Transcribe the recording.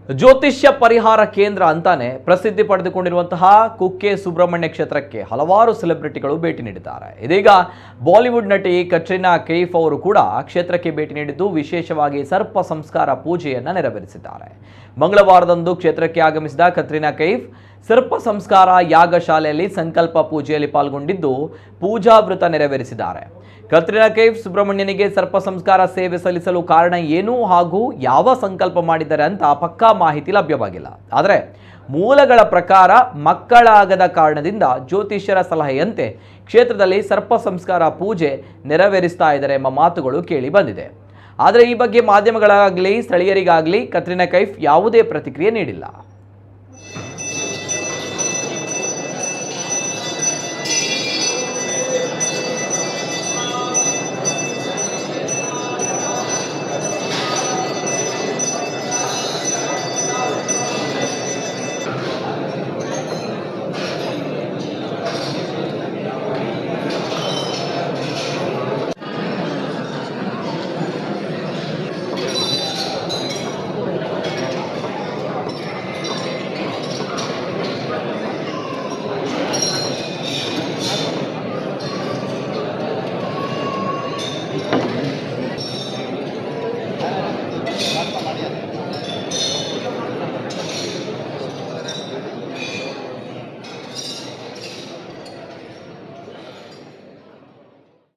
ಜ್ಯೋತಿಷ್ಯ ಪರಿಹಾರ ಕೇಂದ್ರ ಅಂತಾನೆ ಪ್ರಸಿದ್ಧಿ ಪಡೆದುಕೊಂಡಿರುವಂತಹ ಕುಕ್ಕೆ ಸುಬ್ರಹ್ಮಣ್ಯ ಕ್ಷೇತ್ರಕ್ಕೆ ಹಲವಾರು ಸೆಲೆಬ್ರಿಟಿಗಳು ಭೇಟಿ ನೀಡಿದ್ದಾರೆ. ಇದೀಗ ಬಾಲಿವುಡ್ ನಟಿ ಕಟ್ರಿನಾ ಕೈಫ್ ಅವರು ಕೂಡ ಕ್ಷೇತ್ರಕ್ಕೆ ಭೇಟಿ ನೀಡಿದ್ದು ವಿಶೇಷವಾಗಿ ಸರ್ಪ ಸಂಸ್ಕಾರ ಪೂಜೆಯನ್ನು ನೆರವೇರಿಸಿದ್ದಾರೆ. ಮಂಗಳವಾರದಂದು ಕ್ಷೇತ್ರಕ್ಕೆ ಆಗಮಿಸಿದ ಕಟ್ರಿನಾ ಕೈಫ್ ಸರ್ಪ ಸಂಸ್ಕಾರ ಯಾಗಶಾಲೆಯಲ್ಲಿ ಸಂಕಲ್ಪ ಪೂಜೆಯಲ್ಲಿ ಪಾಲ್ಗೊಂಡಿದ್ದು ಪೂಜಾ ವ್ರತ ನೆರವೇರಿಸಿದ್ದಾರೆ. ಕಟ್ರಿನಾ ಕೈಫ್ ಸುಬ್ರಹ್ಮಣ್ಯನಿಗೆ ಸರ್ಪ ಸಂಸ್ಕಾರ ಸೇವೆ ಸಲ್ಲಿಸಲು ಕಾರಣ ಏನು ಹಾಗೂ ಯಾವ ಸಂಕಲ್ಪ ಮಾಡಿದ್ದಾರೆ ಅಂತ ಪಕ್ಕಾ ಮಾಹಿತಿ ಲಭ್ಯವಾಗಿಲ್ಲ. ಆದರೆ ಮೂಲಗಳ ಪ್ರಕಾರ ಮಕ್ಕಳಾಗದ ಕಾರಣದಿಂದ ಜ್ಯೋತಿಷ್ಯರ ಸಲಹೆಯಂತೆ ಕ್ಷೇತ್ರದಲ್ಲಿ ಸರ್ಪ ಸಂಸ್ಕಾರ ಪೂಜೆ ನೆರವೇರಿಸ್ತಾ ಇದ್ದಾರೆ ಎಂಬ ಮಾತುಗಳು ಕೇಳಿ ಬಂದಿದೆ. ಆದರೆ ಈ ಬಗ್ಗೆ ಮಾಧ್ಯಮಗಳಾಗಲಿ ಸ್ಥಳೀಯರಿಗಾಗಲಿ ಕಟ್ರಿನಾ ಕೈಫ್ ಯಾವುದೇ ಪ್ರತಿಕ್ರಿಯೆ ನೀಡಿಲ್ಲ.